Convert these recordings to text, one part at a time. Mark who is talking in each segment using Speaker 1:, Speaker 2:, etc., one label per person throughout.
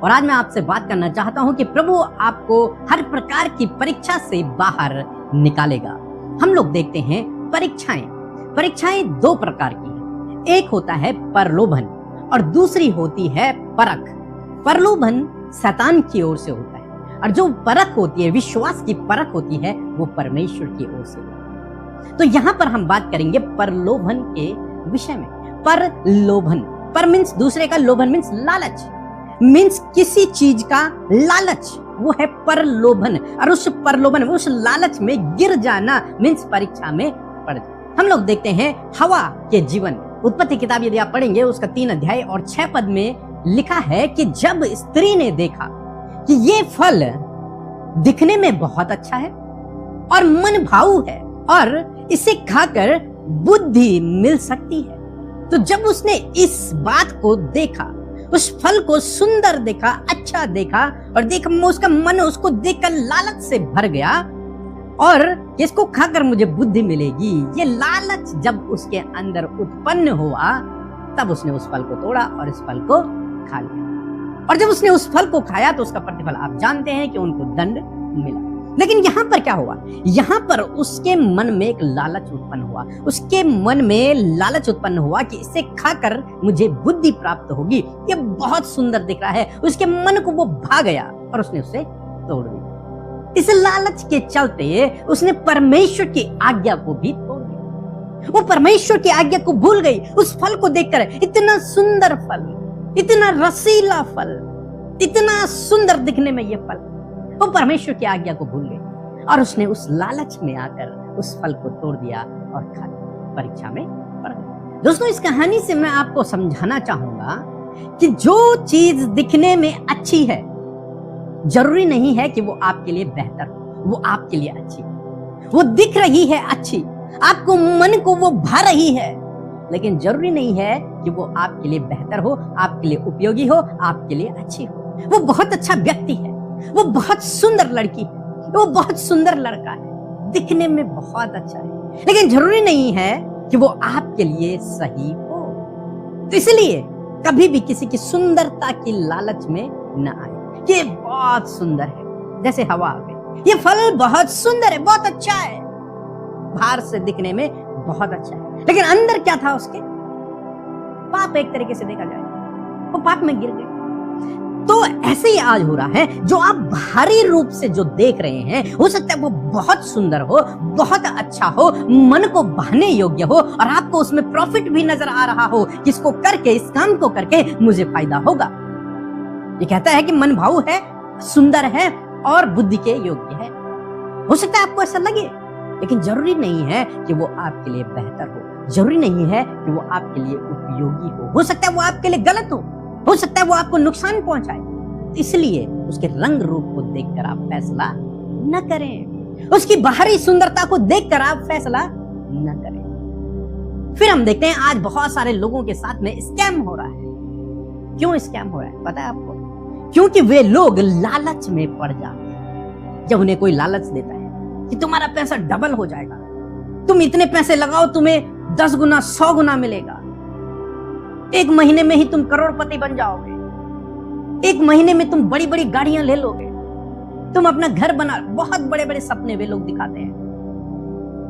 Speaker 1: और आज मैं आपसे बात करना चाहता हूं कि प्रभु आपको हर प्रकार की परीक्षा से बाहर निकालेगा। हम लोग देखते हैं परीक्षाएं दो प्रकार की हैं। एक होता है प्रलोभन और दूसरी होती है परख। प्रलोभन शैतान की ओर से होता है और जो परख होती है, विश्वास की परख होती है, वो परमेश्वर की ओर से होती है। तो यहां पर हम बात करेंगे प्रलोभन के विषय में। प्रलोभन, पर मीन्स दूसरे का, लोभन मीन्स लालच, मीन्स किसी चीज का लालच, वो है प्रलोभन। और उस प्रलोभन, उस लालच में गिर जाना मीन्स परीक्षा में पड़ जाना। हम लोग देखते हैं हवा के जीवन, उत्पत्ति किताब यदि आप पढ़ेंगे उसका 3 अध्याय और 6 पद में लिखा है कि जब स्त्री ने देखा कि ये फल दिखने में बहुत अच्छा है और मन भाऊ है और इसे खाकर बुद्धि मिल सकती है, तो जब उसने इस बात को देखा, उस फल को सुंदर देखा, अच्छा देखा और देखा, उसका मन उसको देखकर लालच से भर गया और इसको खाकर मुझे बुद्धि मिलेगी, ये लालच जब उसके अंदर उत्पन्न हुआ, तब उसने उस फल को तोड़ा और इस फल को खा लिया। और जब उसने उस फल को खाया तो उसका प्रतिफल आप जानते हैं कि उनको दंड मिला। लेकिन यहां पर क्या हुआ? यहां पर उसके मन में एक लालच उत्पन्न हुआ। उसके मन में लालच उत्पन्न हुआ कि इसे खाकर मुझे बुद्धि प्राप्त होगी, ये बहुत सुंदर दिख रहा है। उसके मन को वो भा गया और उसने उसे तोड़ दिया। इस लालच के चलते उसने परमेश्वर की आज्ञा को भी तोड़ दिया। वो परमेश्वर की आज्ञा को भूल गई। उस फल को देखकर, इतना सुंदर फल, इतना रसीला फल, इतना सुंदर दिखने में ये फल, वो परमेश्वर की आज्ञा को भूल गई और उसने उस लालच में आकर उस फल को तोड़ दिया और खा लिया, परीक्षा में पड़ गया। दोस्तों, इस कहानी से मैं आपको समझाना चाहूंगा कि जो चीज दिखने में अच्छी है, जरूरी नहीं है कि वो आपके लिए बेहतर हो, वो आपके लिए अच्छी हो। वो दिख रही है अच्छी, आपको मन को वो भा रही है, लेकिन जरूरी नहीं है कि वो आपके लिए बेहतर हो, आपके लिए उपयोगी हो, आपके लिए अच्छी हो। वो बहुत अच्छा व्यक्ति है, वो बहुत सुंदर लड़की है, वो बहुत सुंदर लड़का है, दिखने में बहुत अच्छा है, लेकिन जरूरी नहीं है कि वो आपके लिए सही हो। तो इसलिए कभी भी किसी की सुंदरता की लालच में न आए कि ये बहुत सुंदर है। जैसे हवा आ गई, ये फल बहुत सुंदर है, बहुत अच्छा है, बाहर से दिखने में बहुत अच्छा है, लेकिन अंदर क्या था उसके? पाप। एक तरीके से देखा जाए वो पाप में गिर गए। तो ऐसे ही आज हो रहा है, जो आप बाहरी रूप से जो देख रहे हैं, हो सकता है वो बहुत सुंदर हो, बहुत अच्छा हो, मन को बहने योग्य हो और आपको उसमें प्रॉफिट भी नजर आ रहा हो, किसको करके, इस काम को करके मुझे फायदा होगा। ये कहता है कि मन भाऊ है, सुंदर है और बुद्धि के योग्य है। हो सकता है आपको ऐसा लगे, लेकिन जरूरी नहीं है कि वो आपके लिए बेहतर हो, जरूरी नहीं है कि वो आपके लिए उपयोगी हो सकता है वो आपके लिए गलत हो सकता है वो आपको नुकसान पहुंचाए। इसलिए उसके रंग रूप को देखकर आप फैसला न करें, उसकी बाहरी सुंदरता को देखकर आप फैसला न करें। फिर हम देखते हैं आज बहुत सारे लोगों के साथ में स्कैम हो रहा है। क्यों स्कैम हो रहा है पता है आपको? क्योंकि वे लोग लालच में पड़ जाते हैं। जब उन्हें कोई लालच देता है कि तुम्हारा पैसा डबल हो जाएगा, तुम इतने पैसे लगाओ, तुम्हें 10 गुना 100 गुना मिलेगा, 1 महीने में ही तुम करोड़पति बन जाओगे, 1 महीने में तुम बड़ी बड़ी गाड़ियां ले लोगे, तुम अपना घर बना, बहुत बड़े बड़े सपने वे लोग दिखाते हैं।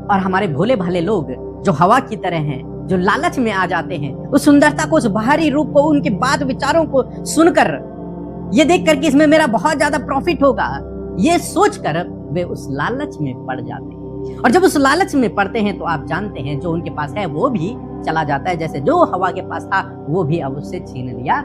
Speaker 1: और हमारे भोले भाले लोग जो हवा की तरह हैं, जो लालच में आ जाते हैं, उस सुंदरता को, उस बाहरी रूप को, उनके बात विचारों को सुनकर, ये देख कर कि इसमें मेरा बहुत ज्यादा प्रॉफिट होगा, ये सोचकर वे उस लालच में पड़ जाते हैं। और जब उस लालच में पड़ते हैं तो आप जानते हैं जो उनके पास है वो भी चला जाता है, जैसे जो हवा के पास था वो भी अब उससे छीन लिया।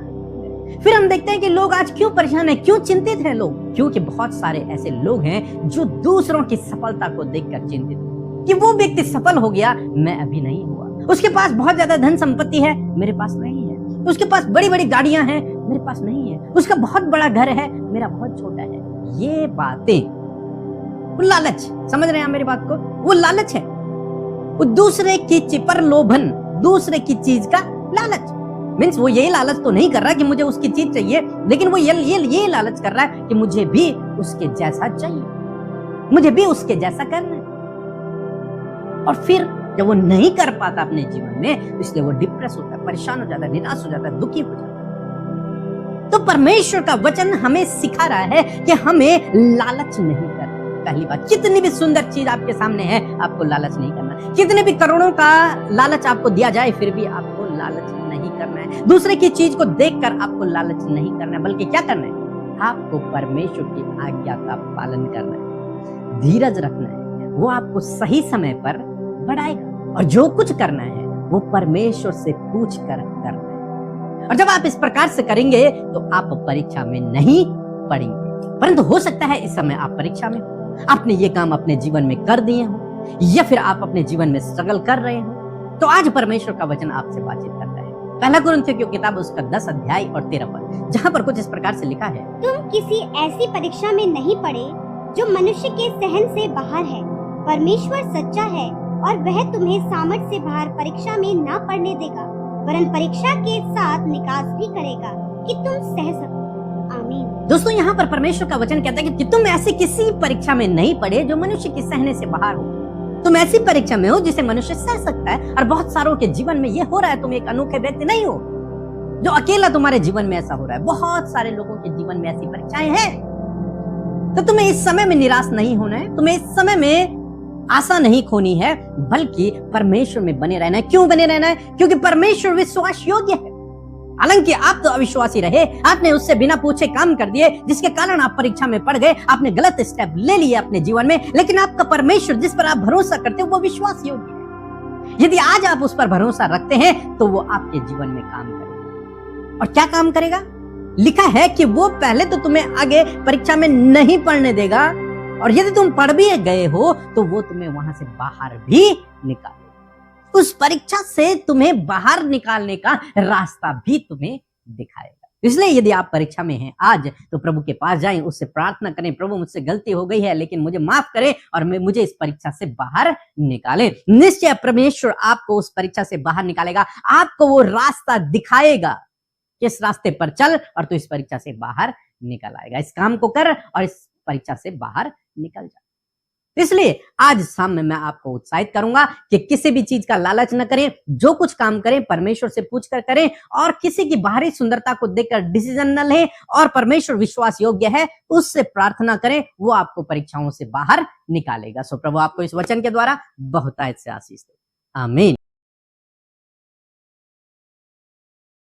Speaker 1: फिर हम देखते हैं कि लोग आज क्यों परेशान हैं, क्यों चिंतित हैं लोग? क्योंकि बहुत सारे ऐसे लोग हैं जो दूसरों की सफलता को देखकर चिंतित हैं कि वो व्यक्ति सफल हो गया, मैं अभी नहीं हुआ, उसके पास बहुत ज्यादा धन संपत्ति है, मेरे पास नहीं है, उसके पास बड़ी बड़ी गाड़ियां हैं, मेरे पास नहीं है, उसका बहुत बड़ा घर है, मेरा बहुत छोटा है। ये बातें, वो लालच, समझ रहे हैं मेरी बात को? वो लालच है, वो दूसरे की प्रलोभन, दूसरे की चीज का लालच। मीन्स वो ये लालच तो नहीं कर रहा कि मुझे उसकी चीज चाहिए, लेकिन वो ये लालच कर रहा है कि मुझे भी उसके जैसा चाहिए, मुझे भी उसके जैसा करना है। और फिर जब वो नहीं कर पाता अपने जीवन में, इसलिए वो डिप्रेस होता है, परेशान हो जाता है, निराश हो जाता है, दुखी हो जाता है। तो परमेश्वर का वचन हमें सिखा रहा है कि हमें लालच नहीं करना। पहली बात, कितनी भी सुंदर चीज आपके सामने है, आपको लालच नहीं करना। कितने भी करोड़ों का लालच आपको दिया जाए, फिर भी आपको लालच नहीं करना है। दूसरे की चीज को देखकर आपको लालच नहीं करना है, बल्कि क्या करना है? आपको परमेश्वर की आज्ञा का पालन करना है, धीरज रखना है। वो आपको सही समय पर बढ़ाएगा, और जो कुछ करना है वो परमेश्वर से पूछ कर करना है। और जब आप इस प्रकार से करेंगे तो आप परीक्षा में नहीं पड़ेंगे। परंतु हो सकता है इस समय आप परीक्षा में हो, आपने ये काम अपने जीवन में कर दिए हो, या फिर आप अपने जीवन में स्ट्रगल कर रहे हो। तो आज परमेश्वर का वचन आपसे बातचीत करता है। पहला कुरिन्थियों की किताब उसका 10 अध्याय और 13 पद, जहाँ पर कुछ इस प्रकार से लिखा है,
Speaker 2: तुम किसी ऐसी परीक्षा में नहीं पड़े जो मनुष्य के सहन से बाहर है। परमेश्वर सच्चा है और वह तुम्हें सामर्थ से बाहर परीक्षा में ना पड़ने देगा, वरन परीक्षा के साथ निकास भी करेगा कि तुम सह सको। आमीन।
Speaker 1: दोस्तों, यहाँ पर परमेश्वर का वचन कहता है कि तुम ऐसी किसी परीक्षा में नहीं पड़े जो मनुष्य के सहने से बाहर हो। तुम ऐसी परीक्षा में हो जिसे मनुष्य सह सकता है, और बहुत सारों के जीवन में ये हो रहा है। तुम एक अनोखे व्यक्ति नहीं हो जो अकेला तुम्हारे जीवन में ऐसा हो रहा है, बहुत सारे लोगों के जीवन में ऐसी परीक्षाएं हैं। तो तुम्हें इस समय में निराश नहीं होना है, तुम्हें इस समय में आशा नहीं खोनी है, बल्कि परमेश्वर में बने रहना है। क्यों बने रहना है? क्योंकि परमेश्वर विश्वास योग्य है। हालांकि आप तो अविश्वासी रहे, आपने उससे बिना पूछे काम कर दिए, जिसके कारण आप परीक्षा में पड़ गए, आपने गलत स्टेप ले लिए अपने जीवन में। लेकिन आपका परमेश्वर जिस पर आप भरोसा करते हो वो विश्वास योग्य है। यदि आज आप उस पर भरोसा रखते हैं तो वो आपके जीवन में काम करेगा। और क्या काम करेगा? लिखा है कि वो पहले तो तुम्हें आगे परीक्षा में नहीं पढ़ने देगा, और यदि तुम पढ़ भी गए हो तो वो तुम्हें वहां से बाहर भी निकालेगा। उस परीक्षा से तुम्हें बाहर निकालने का रास्ता भी तुम्हें दिखाएगा। इसलिए यदि आप परीक्षा में हैं आज, तो प्रभु के पास जाएं, उससे प्रार्थना करें, प्रभु मुझसे गलती हो गई है, लेकिन मुझे माफ करें और मुझे इस परीक्षा से बाहर निकालें। निश्चय परमेश्वर आपको उस परीक्षा से बाहर निकालेगा, आपको वो रास्ता दिखाएगा, किस रास्ते पर चल और तू इस परीक्षा से बाहर निकल आएगा। इस काम को कर और इस परीक्षा से बाहर निकल जा। इसलिए आज शाम में मैं आपको उत्साहित करूंगा कि किसी भी चीज का लालच न करें, जो कुछ काम करें परमेश्वर से पूछकर करें, और किसी की बाहरी सुंदरता को देखकर डिसीजन न लें, और परमेश्वर विश्वास योग्य है उससे प्रार्थना करें, वो आपको परीक्षाओं से बाहर निकालेगा। सो प्रभु आपको इस वचन के द्वारा बहुतायत से आशीष दे। आमीन।